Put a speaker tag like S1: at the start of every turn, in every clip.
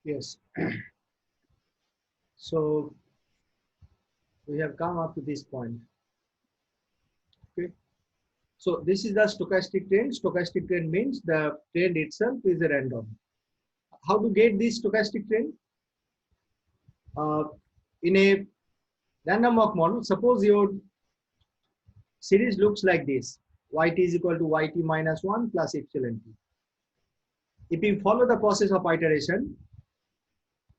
S1: Yes. So we have come up to this point. Okay. So this is the stochastic train. Stochastic train means the train itself is a random. How to get this stochastic train? In a random walk model, suppose your series looks like this: yt is equal to yt minus 1 plus epsilon t. If you follow the process of iteration,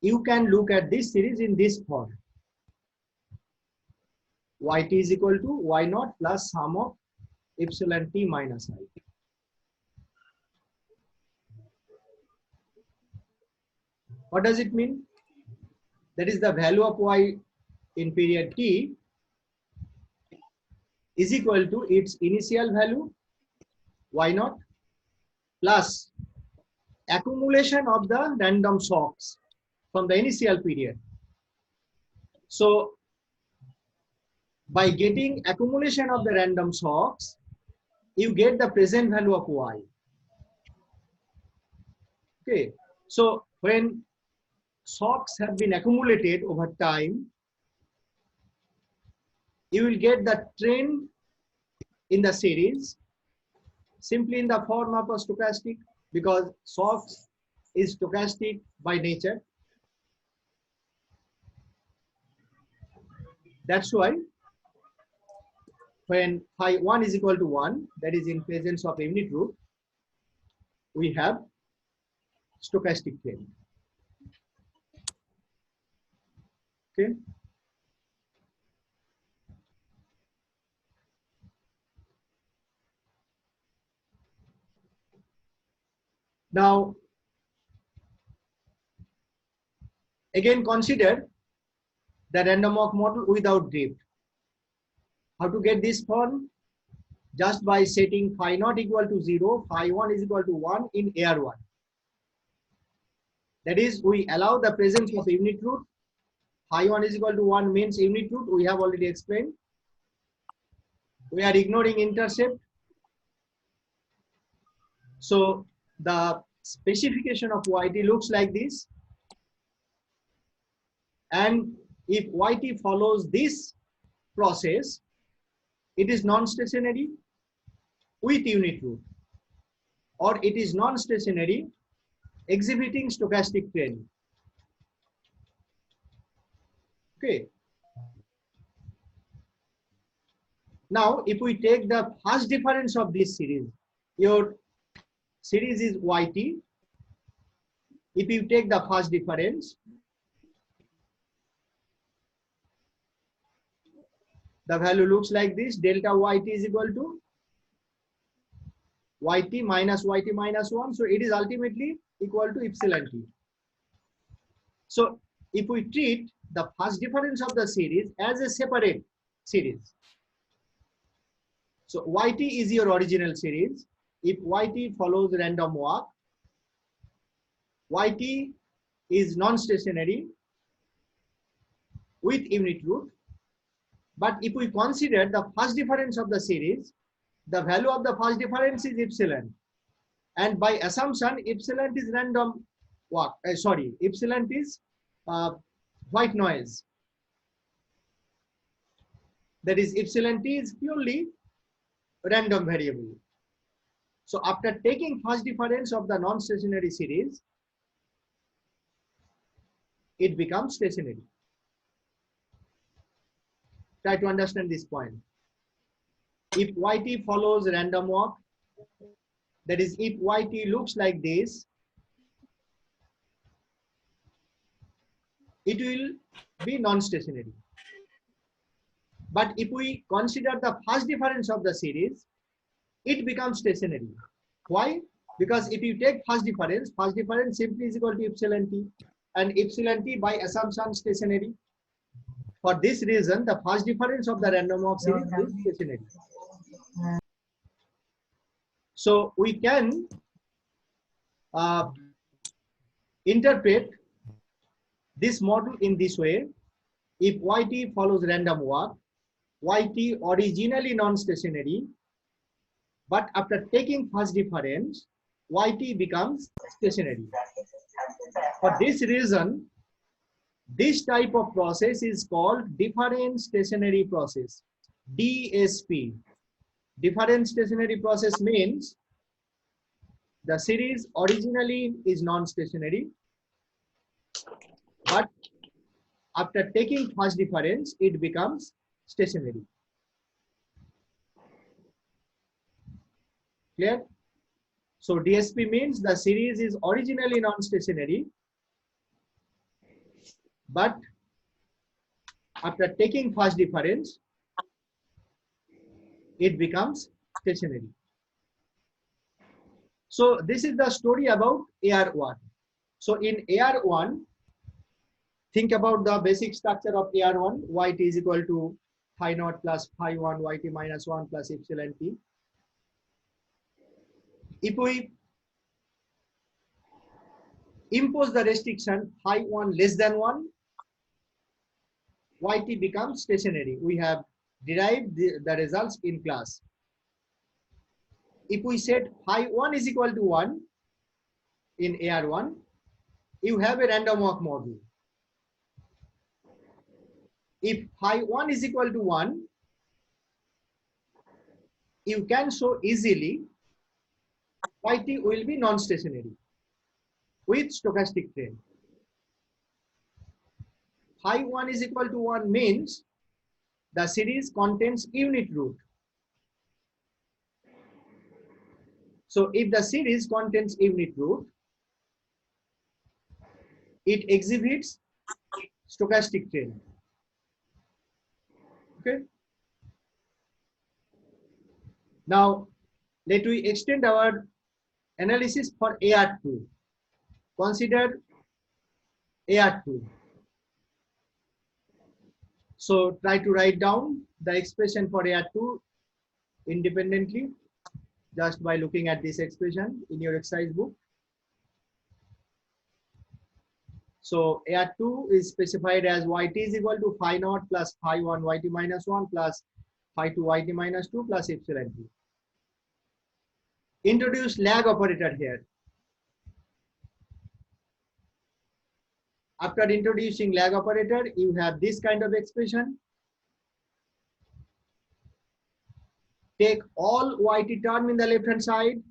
S1: you can look at this series in this form: yt is equal to y naught plus sum of epsilon t minus I. What does it mean? That is the value of y in period t is equal to its initial value y naught plus accumulation of the random shocks from the initial period. So by getting accumulation of the random shocks, you get the present value of y. Okay, so when shocks have been accumulated over time, you will get the trend in the series simply in the form of a stochastic, because shocks is stochastic by nature. That's why when phi 1 is equal to 1, that is in presence of a unit root, we have stochastic train. Okay. Now, again consider the random walk model without drift. How to get this form? Just by setting phi naught equal to 0, phi 1 is equal to 1 in air 1. That is, we allow the presence of unit root. Phi 1 is equal to 1 means unit root, we have already explained. We are ignoring intercept. So the specification of yt looks like this. And if yt follows this process, it is non-stationary with unit root, or it is non-stationary exhibiting stochastic train. Okay. Now, if we take the first difference of this series, your series is yt. If you take the first difference, the value looks like this: delta yt is equal to yt minus 1. So it is ultimately equal to epsilon t. So if we treat the first difference of the series as a separate series, so yt is your original series. If yt follows random walk, yt is non-stationary with unit root. But if we consider the first difference of the series, the value of the first difference is epsilon. And by assumption, epsilon is random walk. Epsilon is white noise. That is, epsilon t is purely random variable. So after taking first difference of the non-stationary series, it becomes stationary. Try to understand this point. If yt follows random walk, that is, if yt looks like this, it will be non-stationary. But if we consider the first difference of the series, it becomes stationary. Why? Because if you take first difference simply is equal to epsilon t, and epsilon t by assumption stationary. For this reason, the first difference of the random walk series is stationary. So we can interpret this model in this way: if yt follows random walk, yt originally non-stationary, but after taking first difference, yt becomes stationary. For this reason, this type of process is called different stationary process, DSP. Different stationary process means the series originally is non-stationary, but after taking first difference, it becomes stationary. Clear? So DSP means the series is originally non-stationary, but after taking first difference, it becomes stationary. So this is the story about AR1. So in AR1, think about the basic structure of AR1. Yt is equal to phi naught plus phi 1, yt minus 1 plus epsilon t. If we impose the restriction phi 1 less than 1, yt becomes stationary. We have derived the results in class. If we set phi 1 is equal to 1 in AR1, you have a random walk model. If phi 1 is equal to 1, you can show easily yt will be non-stationary with stochastic train. Phi 1 is equal to 1 means the series contains unit root. So if the series contains unit root, it exhibits stochastic train. Okay. Now let we extend our analysis for AR2. Consider AR2. So try to write down the expression for AR2 independently just by looking at this expression in your exercise book. So AR2 is specified as yt is equal to phi naught plus phi 1 yt minus 1 plus phi 2 yt minus 2 plus epsilon t. Introduce lag operator here. After introducing lag operator, you have this kind of expression. Take all yt term in the left hand side.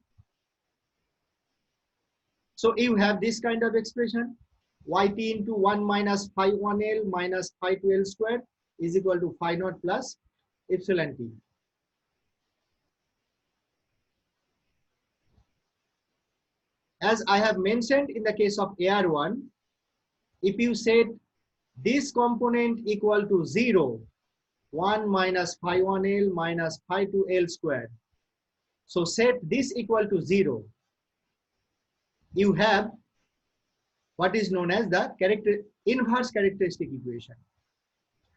S1: So you have this kind of expression. Yt into 1 minus phi 1l minus phi 2l squared is equal to phi naught plus epsilon t. As I have mentioned in the case of AR1, if you set this component equal to 0, 1 minus phi 1l minus phi 2l squared. So set this equal to 0. You have what is known as the inverse characteristic equation.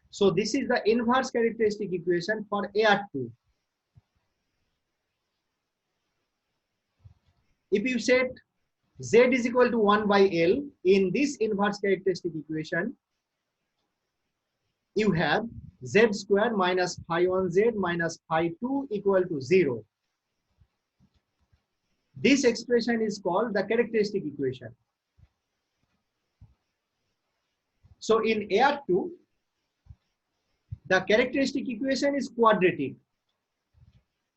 S1: So this is the inverse characteristic equation for AR2. If you set z is equal to 1 by L in this inverse characteristic equation, you have z square minus phi 1z minus phi 2 equal to 0. This expression is called the characteristic equation. So in AR2, the characteristic equation is quadratic.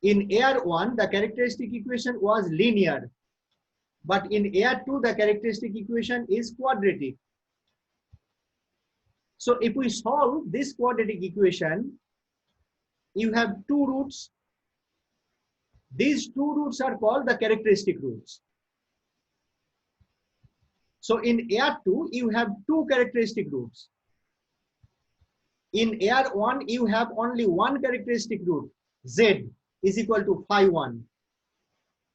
S1: In AR1, the characteristic equation was linear. But in AR2, the characteristic equation is quadratic. So if we solve this quadratic equation, you have two roots. These two roots are called the characteristic roots. So in AR2, you have two characteristic roots. In AR1, you have only one characteristic root, z is equal to phi 1.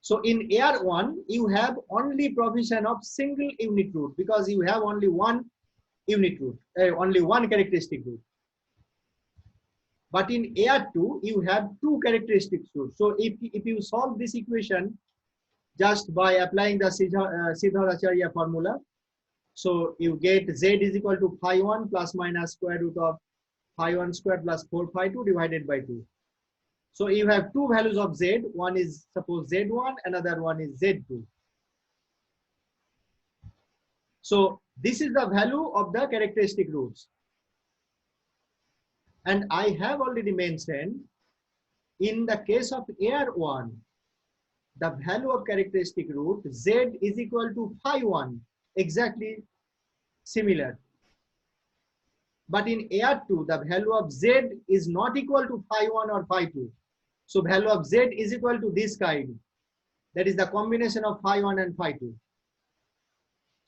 S1: So in AR1, you have only provision of single unit root because you have only one unit root, only one characteristic root. But in AR2, you have two characteristic roots. So if you solve this equation just by applying the Siddharacharya formula, so you get z is equal to phi 1 plus minus square root of phi 1 square plus 4 phi 2 divided by 2. So you have two values of z. One is suppose z1, another one is z2. So this is the value of the characteristic roots. And I have already mentioned, in the case of AR1, the value of characteristic root Z is equal to phi1, exactly similar. But in AR2, the value of Z is not equal to phi1 or phi2. So value of Z is equal to this kind. That is the combination of phi1 and phi2.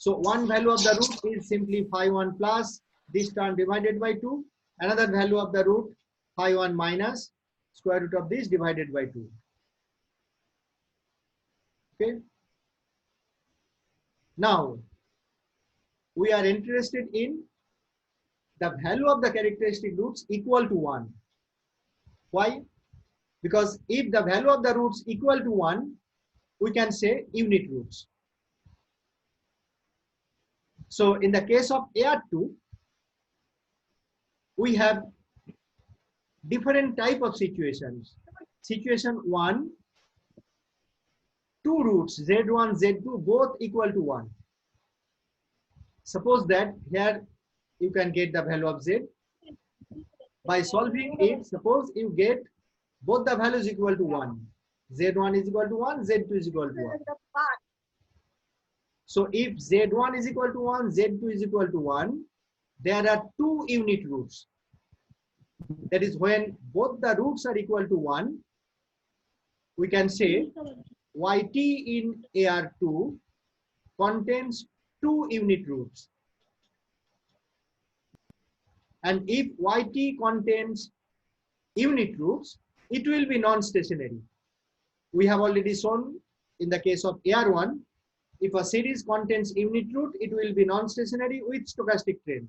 S1: So one value of the root is simply phi1 plus this term divided by 2. Another value of the root phi1 minus square root of this divided by 2. Okay. Now we are interested in the value of the characteristic roots equal to 1. Why? Because if the value of the roots equal to 1, we can say unit roots. So in the case of AR2, we have different type of situations. Situation 1, two roots Z1, Z2 both equal to 1. Suppose that here you can get the value of Z. By solving it, suppose you get both the values equal to 1. Z1 is equal to 1, Z2 is equal to 1. So if Z1 is equal to 1, Z2 is equal to 1, there are two unit roots. That is, when both the roots are equal to 1, we can say YT in AR2 contains two unit roots. And if YT contains unit roots, it will be non-stationary. We have already shown in the case of AR1, if a series contains unit root, it will be non-stationary with stochastic train.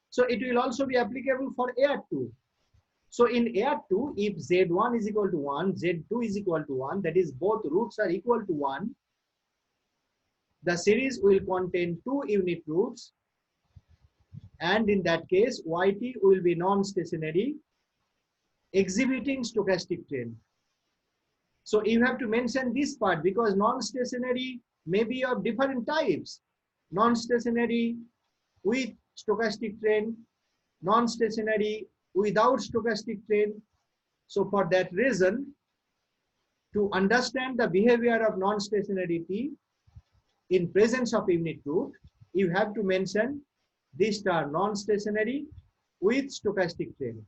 S1: So it will also be applicable for AR2. So in AR2, if Z1 is equal to 1, Z2 is equal to 1, that is both roots are equal to 1, the series will contain two unit roots, and in that case, YT will be non-stationary, exhibiting stochastic train. So you have to mention this part because non-stationary may be of different types. Non-stationary with stochastic train, non-stationary without stochastic train. So for that reason, to understand the behavior of non-stationarity in presence of unit root, you have to mention this term non-stationary with stochastic train.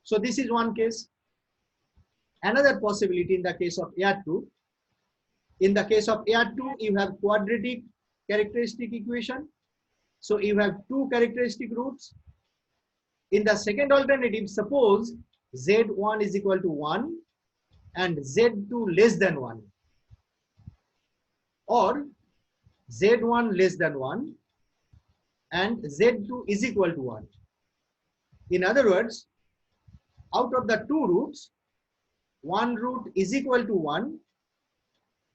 S1: So this is one case. Another possibility in the case of AR2, in the case of AR2, you have quadratic characteristic equation. So you have two characteristic roots. In the second alternative, suppose Z1 is equal to 1 and Z2 less than 1, or Z1 less than 1 and Z2 is equal to 1. In other words, out of the two roots, one root is equal to 1,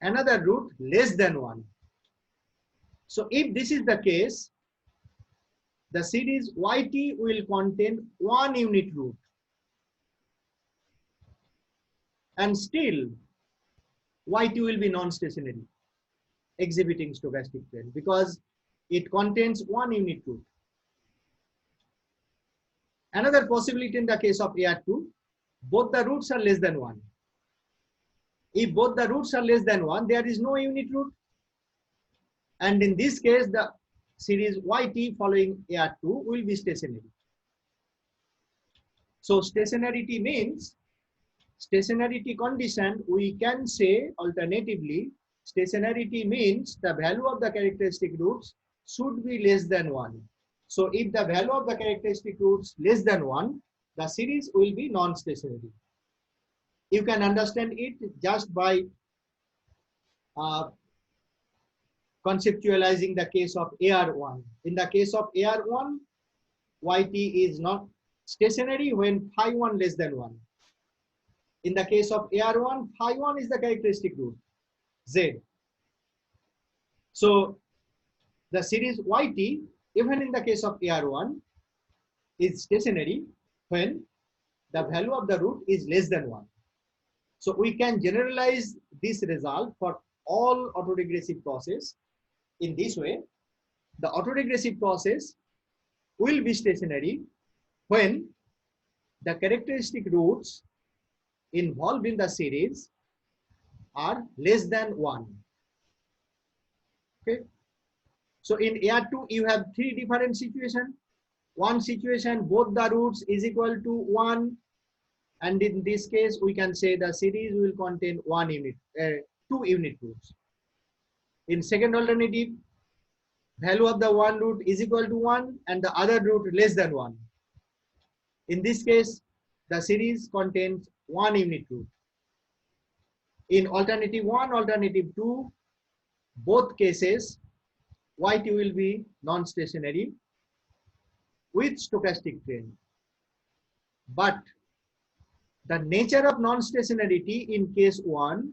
S1: another root less than 1. So if this is the case, the series YT will contain one unit root. And still, YT will be non-stationary, exhibiting stochastic train, because it contains one unit root. Another possibility in the case of AR2, both the roots are less than 1. If both the roots are less than 1, there is no unit root. And in this case, the series YT following AR2 will be stationary. So stationarity means, stationarity condition, we can say alternatively, stationarity means the value of the characteristic roots should be less than 1. So if the value of the characteristic roots less than 1, the series will be non-stationary. You can understand it just by conceptualizing the case of AR1. In the case of AR1, YT is not stationary when phi1 less than 1. In the case of AR1, phi1 is the characteristic root, Z. So the series YT, even in the case of AR1, is stationary when the value of the root is less than 1. So we can generalize this result for all autoregressive process in this way. the autoregressive process will be stationary when the characteristic roots involved in the series are less than 1. Okay. So in AR2, you have 3 different situations. One situation, both the roots is equal to 1. And in this case, we can say the series will contain 2 unit roots. In second alternative, value of the one root is equal to 1 and the other root less than 1. In this case, the series contains 1 unit root. In alternative 1, alternative 2, both cases, YT will be non-stationary with stochastic train. But the nature of non-stationarity in case 1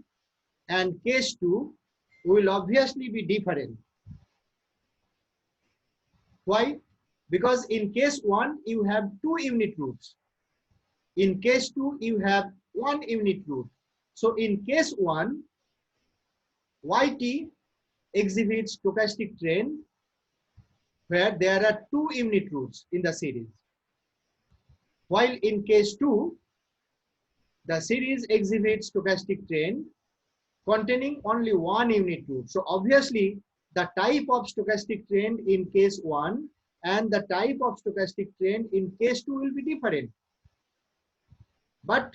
S1: and case 2 will obviously be different. Why? Because in case 1, you have 2 unit roots. In case 2, you have 1 unit root. So in case 1, YT exhibits stochastic train where there are 2 unit roots in the series. While in case 2, the series exhibits stochastic train containing only 1 unit root. So obviously, the type of stochastic train in case 1 and the type of stochastic train in case 2 will be different. But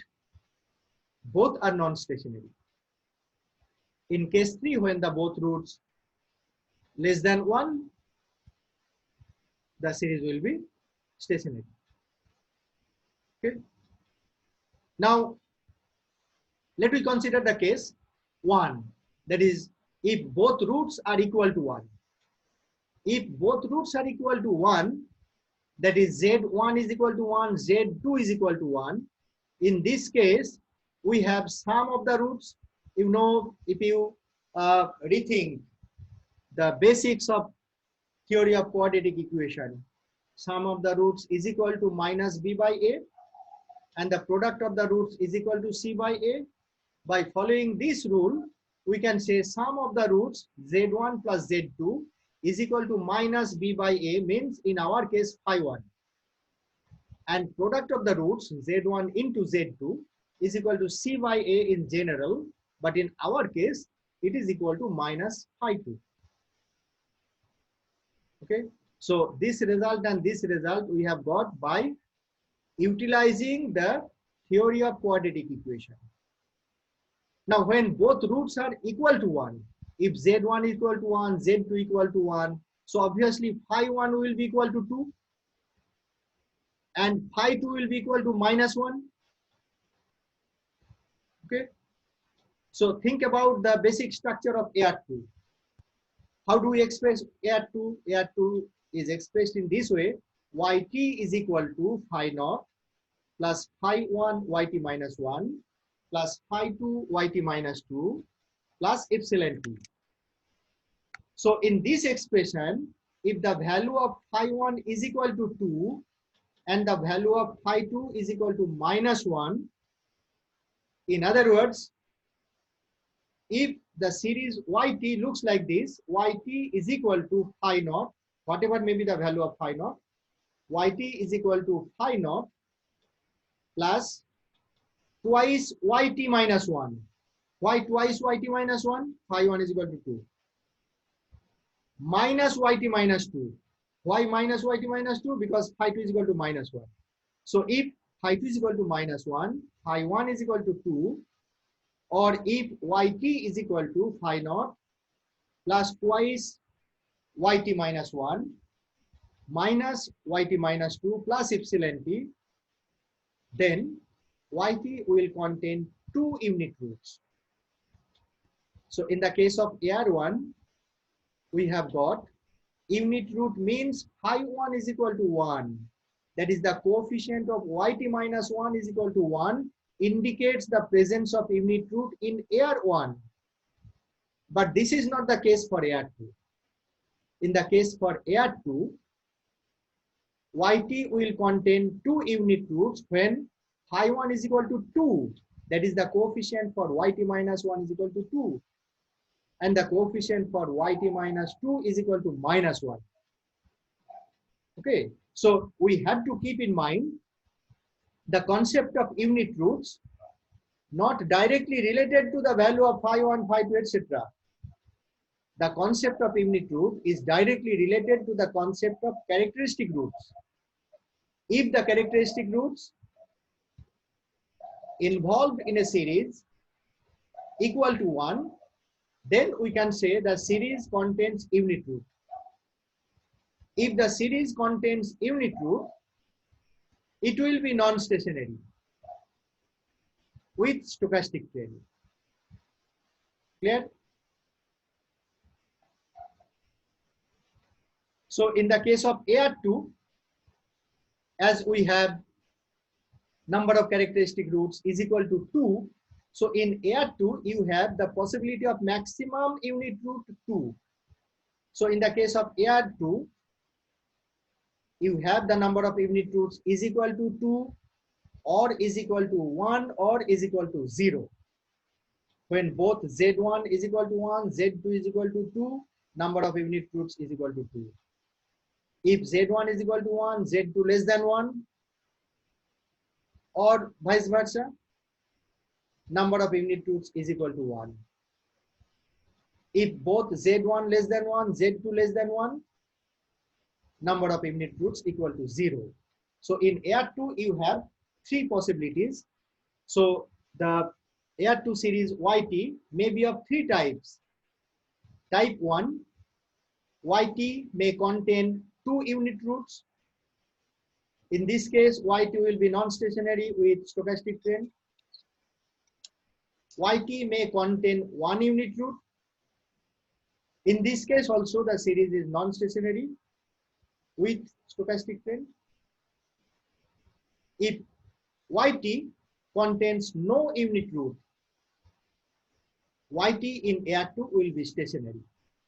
S1: both are non-stationary. In case 3, when the both roots less than 1, the series will be stationary. Okay. Now, let me consider the case 1. That is, if both roots are equal to 1. If both roots are equal to 1, that is Z1 is equal to 1, Z2 is equal to 1. In this case, we have sum of the roots. You know, if you rethink the basics of theory of quadratic equation, sum of the roots is equal to minus b by a, and the product of the roots is equal to c by a. By following this rule, we can say sum of the roots z1 plus z2 is equal to minus b by a, means in our case phi 1. And product of the roots z1 into z2 is equal to c by a in general, but in our case, it is equal to minus phi 2. Okay, so this result and this result we have got by utilizing the theory of quadratic equation. Now, when both roots are equal to 1, if z1 is equal to 1, z2 equal to 1, so obviously phi 1 will be equal to 2 and phi 2 will be equal to minus 1. Okay, so think about the basic structure of AR2. How do we express AR2? AR2 is expressed in this way: yt is equal to phi naught plus phi 1 yt minus 1 plus phi 2 yt minus 2 plus epsilon t. So in this expression, if the value of phi 1 is equal to 2 and the value of phi 2 is equal to minus 1, in other words, if the series yt looks like this, yt is equal to phi naught, whatever may be the value of phi naught, yt is equal to phi naught plus twice yt minus 1. Why twice yt minus 1? Phi 1 is equal to 2. Minus yt minus 2. Why minus yt minus 2? Because phi 2 is equal to minus 1. So if phi 2 is equal to minus 1, phi 1 is equal to 2, or if yt is equal to phi naught plus twice yt minus 1 minus yt minus 2 plus epsilon t, then yt will contain 2 unit roots. So in the case of AR1, we have got unit root means phi 1 is equal to 1. That is, the coefficient of yt minus 1 is equal to 1, indicates the presence of unit root in AR1. But this is not the case for AR2. In the case for AR2, yt will contain 2 unit roots when phi 1 is equal to 2. That is, the coefficient for yt minus 1 is equal to 2. And the coefficient for yt minus 2 is equal to minus 1. Okay, so we have to keep in mind the concept of unit roots not directly related to the value of phi 1, phi 2, etc. The concept of unit root is directly related to the concept of characteristic roots. If the characteristic roots involved in a series equal to 1, then we can say the series contains unit root. If the series contains unit root, it will be non-stationary with stochastic train. Clear? So in the case of AR2, as we have number of characteristic roots is equal to 2. So in AR2, you have the possibility of maximum unit root 2. So in the case of AR2, you have the number of unit roots is equal to 2 or is equal to 1 or is equal to 0. When both Z1 is equal to 1, Z2 is equal to 2, number of unit roots is equal to 2. If Z1 is equal to 1, Z2 less than 1, or vice versa, number of unit roots is equal to 1. If both Z1 less than 1, Z2 less than 1, number of unit roots equal to 0. So in AR2, you have three possibilities. So the AR2 series YT may be of three types. Type 1, YT may contain 2 unit roots. In this case, YT will be non-stationary with stochastic train. YT may contain 1 unit root. In this case also, the series is non-stationary with stochastic train. If YT contains no unit root, YT in AR2 will be stationary.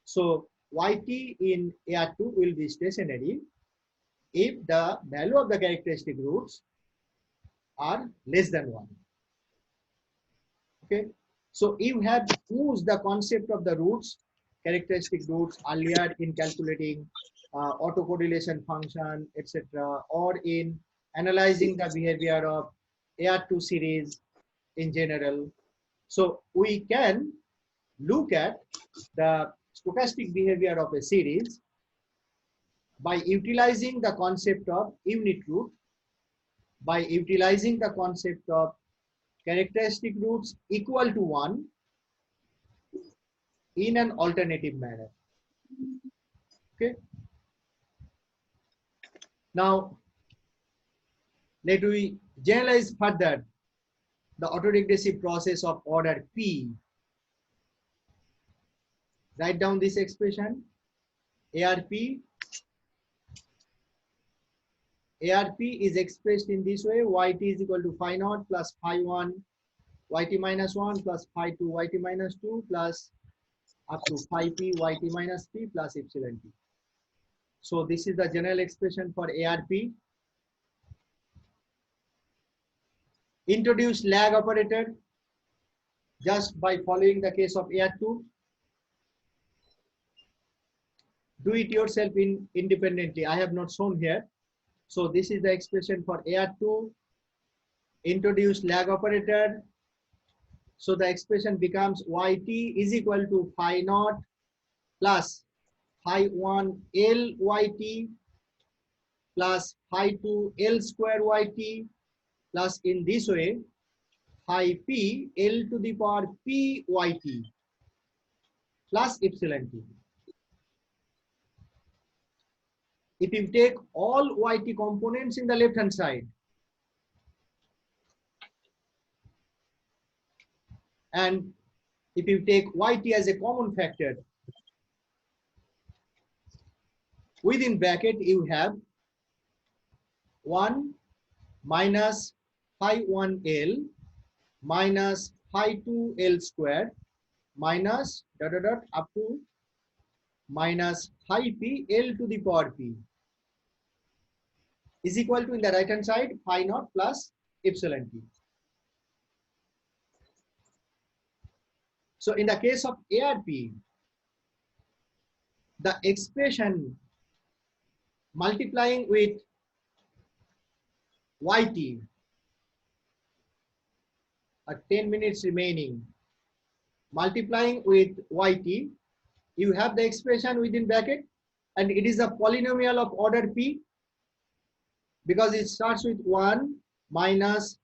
S1: So YT in AR2 will be stationary if the value of the characteristic roots are less than 1. Okay, so you have used the concept of the roots, characteristic roots earlier in calculating autocorrelation function, etc., or in analyzing the behavior of AR2 series in general. So we can look at the stochastic behavior of a series by utilizing the concept of unit root, by utilizing the concept of characteristic roots equal to 1 in an alternative manner. Okay. Now, let we generalize further the autoregressive process of order P. Write down this expression. ARP is expressed in this way: YT is equal to phi naught plus phi 1 YT minus 1 plus phi 2 YT minus 2 plus up to phi P YT minus P plus epsilon T. So this is the general expression for ARP. Introduce lag operator just by following the case of AR2. Do it yourself independently. I have not shown here. So this is the expression for AR2. Introduce lag operator. So the expression becomes YT is equal to phi naught plus phi 1 L YT plus phi 2 L square YT plus in this way phi P L to the power P YT plus epsilon T. If you take all YT components in the left hand side and if you take YT as a common factor, within bracket you have 1 minus phi 1 L minus phi 2 L squared minus dot dot dot up to minus phi P L to the power P is equal to, in the right hand side, phi naught plus epsilon T. So in the case of ARP, the expression multiplying with yt, 10 minutes remaining, multiplying with yt, you have the expression within bracket, and it is a polynomial of order p because it starts with 1 minus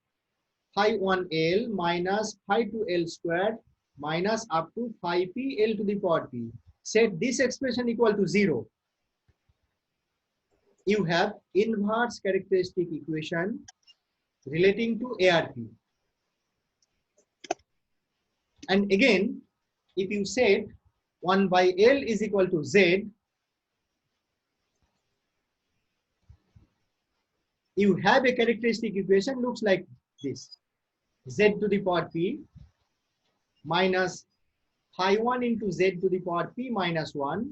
S1: phi 1l minus phi 2l squared minus up to phi p l to the power p. Set this expression equal to 0. You have inverse characteristic equation relating to ARP. And again, if you set 1 by L is equal to Z, you have a characteristic equation looks like this. Z to the power P minus phi 1 into Z to the power P minus 1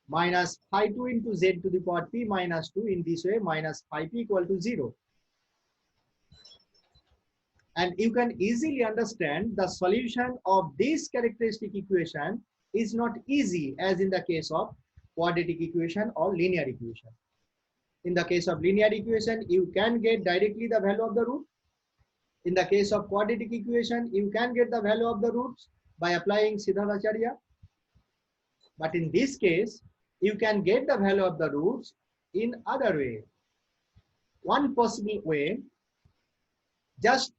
S1: minus phi 2 into Z to the power P minus 2, in this way minus phi P equal to 0. And you can easily understand the solution of this characteristic equation is not easy as in the case of quadratic equation or linear equation. In the case of linear equation, you can get directly the value of the root. In the case of quadratic equation, you can get the value of the roots by applying Siddharacharya. But in this case, you can get the value of the roots in other way. One possible way, just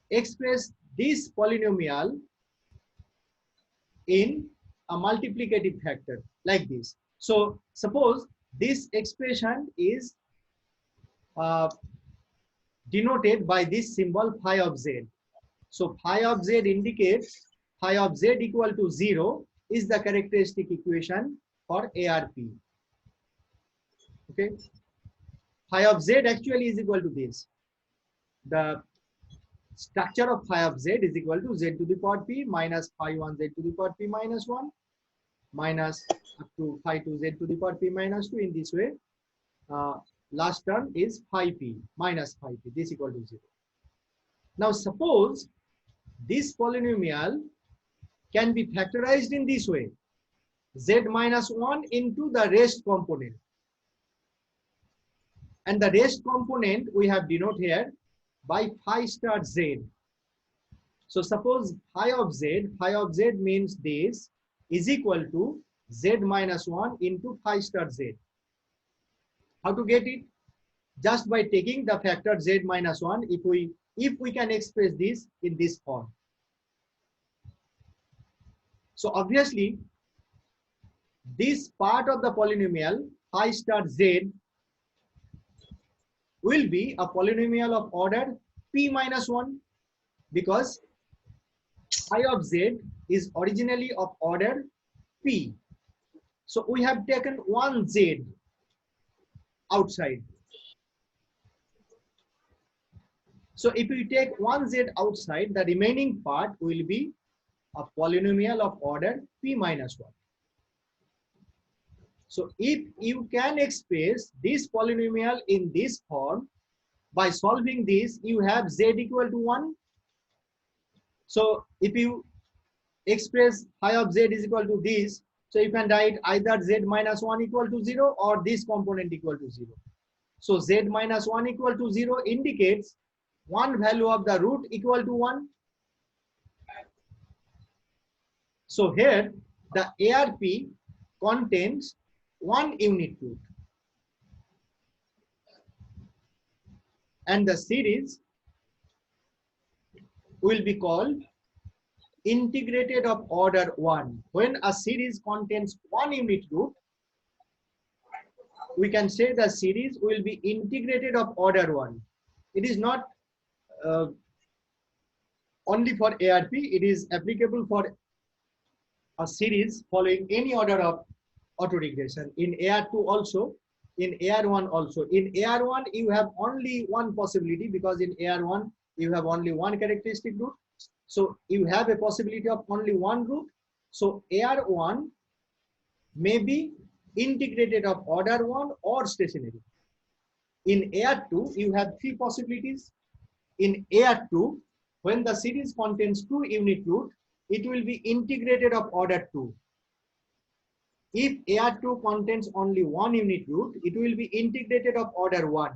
S1: express this polynomial in a multiplicative factor like this. So suppose this expression is denoted by this symbol phi of z. So phi of z indicates phi of z equal to 0 is the characteristic equation for ARP. Okay, phi of z actually is equal to this. The structure of phi of z is equal to z to the power p minus phi 1 z to the power p minus 1 minus up to phi 2 z to the power p minus 2. In this way, last term is phi p minus phi p, this equal to 0. Now suppose this polynomial can be factorized in this way, z minus 1 into the rest component, and the rest component we have denoted here by phi star z. So suppose phi of z means this is equal to z minus 1 into phi star z. How to get it? Just by taking the factor z minus 1, if we can express this in this form. So obviously, this part of the polynomial phi star z will be a polynomial of order p minus 1 because phi of z is originally of order p. So we have taken one z outside. So if we take one z outside, the remaining part will be a polynomial of order p minus 1. So if you can express this polynomial in this form, by solving this, you have z equal to 1. So if you express phi of z is equal to this, so you can write either z minus 1 equal to 0 or this component equal to 0. So z minus 1 equal to 0 indicates one value of the root equal to 1. So here the ARP contains one unit root, and the series will be called integrated of order 1. When a series contains one unit root, we can say the series will be integrated of order 1. It is not only for ARP, it is applicable for a series following any order of autoregression. In AR2 also, in AR1 also. In AR1, you have only one possibility because in AR1, you have only one characteristic root. So you have a possibility of only one root. So AR1 may be integrated of order 1 or stationary. In AR2, you have three possibilities. In AR2, when the series contains two unit root, it will be integrated of order 2. If AR2 contains only one unit root, it will be integrated of order 1.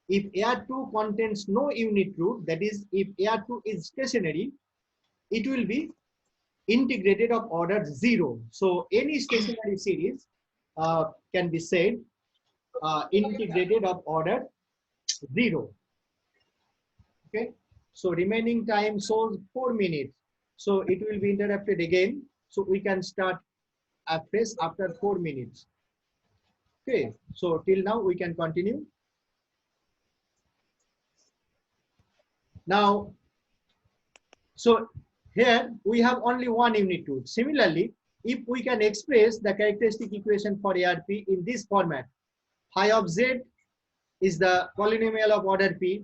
S1: If AR2 contains no unit root, that is, if AR2 is stationary, it will be integrated of order 0. So any stationary series can be said integrated of order 0. Okay. So remaining time shows 4 minutes. So it will be interrupted again. So we can start afresh after 4 minutes. Okay. So till now we can continue. Now, so here we have only one unit root. Similarly, if we can express the characteristic equation for ARP in this format, phi of z is the polynomial of order p.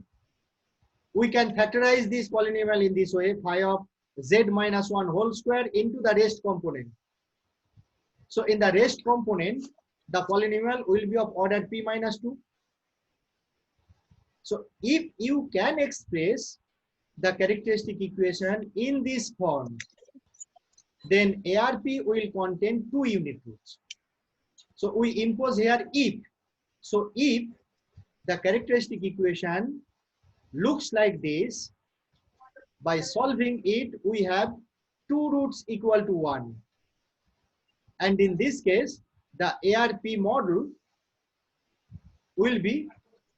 S1: We can factorize this polynomial in this way, phi of z minus 1 whole square into the rest component. So in the rest component, the polynomial will be of order p minus 2. So if you can express the characteristic equation in this form, then ARP will contain 2 unit roots. So we impose here if. So if the characteristic equation looks like this, by solving it, we have 2 roots equal to 1. And in this case, the ARP model will be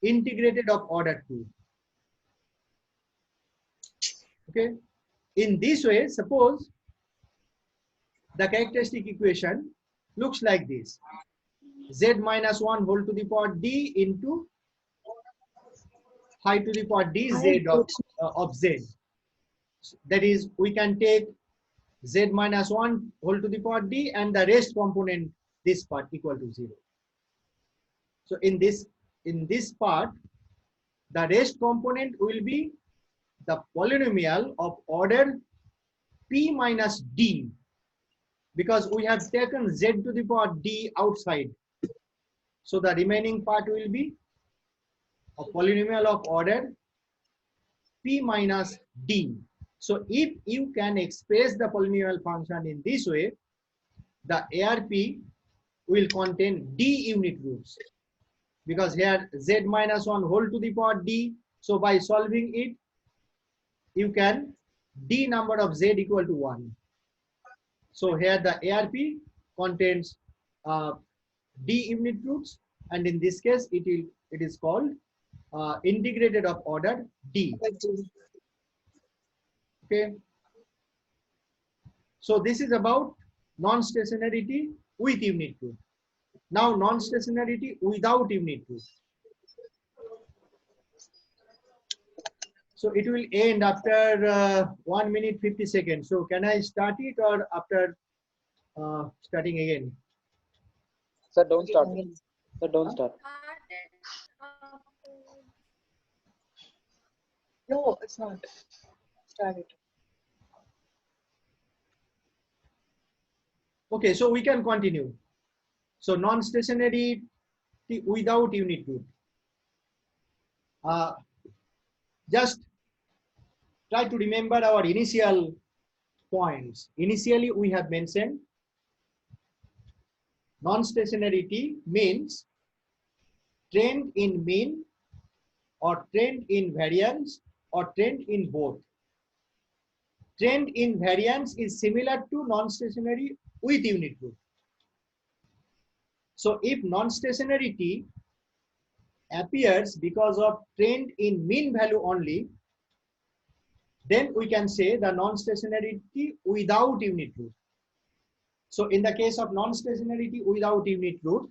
S1: integrated of order 2. Okay. In this way, suppose the characteristic equation looks like this: z minus 1 whole to the power d into phi to the power dz of z. That is, we can take z minus 1 whole to the power d and the rest component, this part, equal to 0. So in this part, the rest component will be the polynomial of order p minus d, because we have taken z to the power d outside. So the remaining part will be a polynomial of order p minus d. So if you can express the polynomial function in this way, the ARP will contain d unit roots, because here z minus 1 whole to the power d. So by solving it, you can d number of z equal to 1. So here the ARP contains d unit roots, and in this case it is called integrated of order d. Okay. So this is about non-stationarity with unit root. Now non-stationarity without unit root. So it will end after 1 minute 50 seconds. So can I start it, or after starting again?
S2: Sir, don't start. Sir, don't start.
S3: No, it's not. Start it.
S1: Okay, so we can continue. So non-stationary without unit root. Just try to remember our initial points. Initially, we have mentioned non-stationarity means trend in mean, or trend in variance, or trend in both. Trend in variance is similar to non-stationary with unit root. So if non-stationarity appears because of trend in mean value only, then we can say the non-stationarity without unit root. So in the case of non-stationarity without unit root,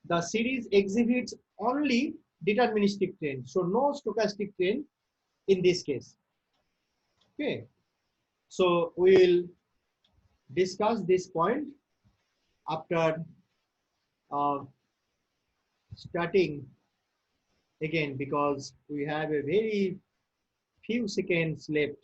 S1: the series exhibits only deterministic train. So no stochastic train in this case. Okay. So we will discuss this point after starting again, because we have a very few seconds left